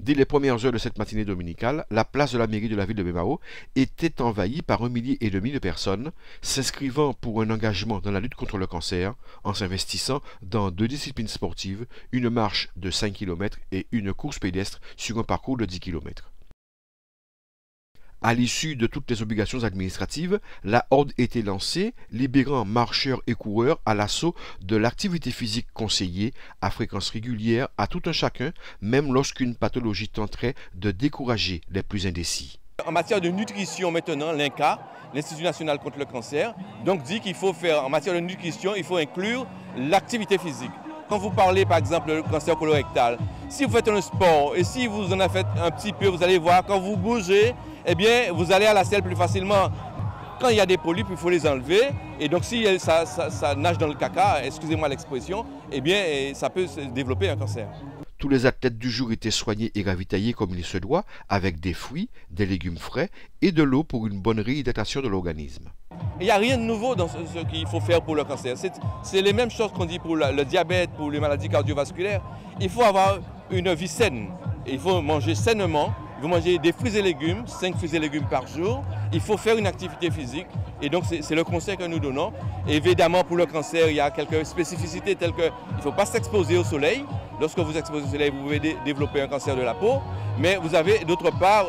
Dès les premières heures de cette matinée dominicale, la place de la mairie de la ville de Bemao était envahie par 1,5 million de personnes s'inscrivant pour un engagement dans la lutte contre le cancer en s'investissant dans 2 disciplines sportives, une marche de 5 km et une course pédestre sur un parcours de 10 km. À l'issue de toutes les obligations administratives, la horde était lancée, libérant marcheurs et coureurs à l'assaut de l'activité physique conseillée à fréquence régulière à tout un chacun, même lorsqu'une pathologie tenterait de décourager les plus indécis. En matière de nutrition maintenant, l'INCA, l'Institut national contre le cancer, donc dit qu'il faut faire, en matière de nutrition, il faut inclure l'activité physique. Quand vous parlez par exemple du cancer colorectal, si vous faites un sport et si vous en avez fait un petit peu, vous allez voir, quand vous bougez, eh bien, vous allez à la selle plus facilement. Quand il y a des polypes, il faut les enlever. Et donc, si ça nage dans le caca, excusez-moi l'expression, eh bien, ça peut se développer un cancer. Tous les athlètes du jour étaient soignés et ravitaillés comme il se doit, avec des fruits, des légumes frais et de l'eau pour une bonne réhydratation de l'organisme. Il n'y a rien de nouveau dans ce qu'il faut faire pour le cancer. C'est les mêmes choses qu'on dit pour le diabète, pour les maladies cardiovasculaires. Il faut avoir une vie saine. Il faut manger sainement. Il faut manger des fruits et légumes, 5 fruits et légumes par jour. Il faut faire une activité physique. Et donc, c'est le conseil que nous donnons. Évidemment, pour le cancer, il y a quelques spécificités telles qu'il ne faut pas s'exposer au soleil. Lorsque vous exposez au soleil, vous pouvez développer un cancer de la peau. Mais vous avez d'autre part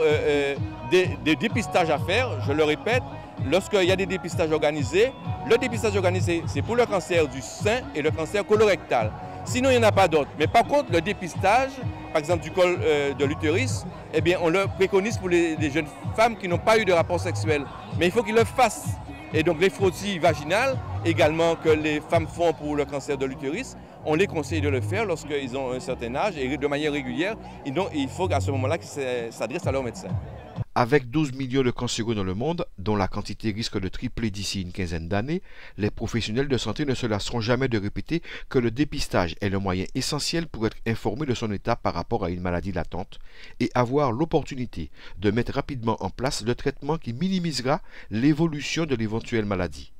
des dépistages à faire, je le répète. Lorsqu'il y a des dépistages organisés, le dépistage organisé, c'est pour le cancer du sein et le cancer colorectal. Sinon, il n'y en a pas d'autres. Mais par contre, le dépistage, par exemple du col de l'utérus, eh bien, on le préconise pour les jeunes femmes qui n'ont pas eu de rapport sexuel. Mais il faut qu'ils le fassent. Et donc, les frottis vaginales, également que les femmes font pour le cancer de l'utérus, on les conseille de le faire lorsqu'ils ont un certain âge et de manière régulière. Et donc, il faut à ce moment-là qu'ils s'adressent à leur médecin. Avec 12 millions de cancéreux dans le monde, dont la quantité risque de tripler d'ici une quinzaine d'années, les professionnels de santé ne se lasseront jamais de répéter que le dépistage est le moyen essentiel pour être informé de son état par rapport à une maladie latente et avoir l'opportunité de mettre rapidement en place le traitement qui minimisera l'évolution de l'éventuelle maladie.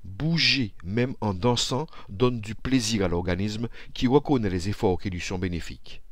Bouger, même en dansant, donne du plaisir à l'organisme qui reconnaît les efforts qui lui sont bénéfiques.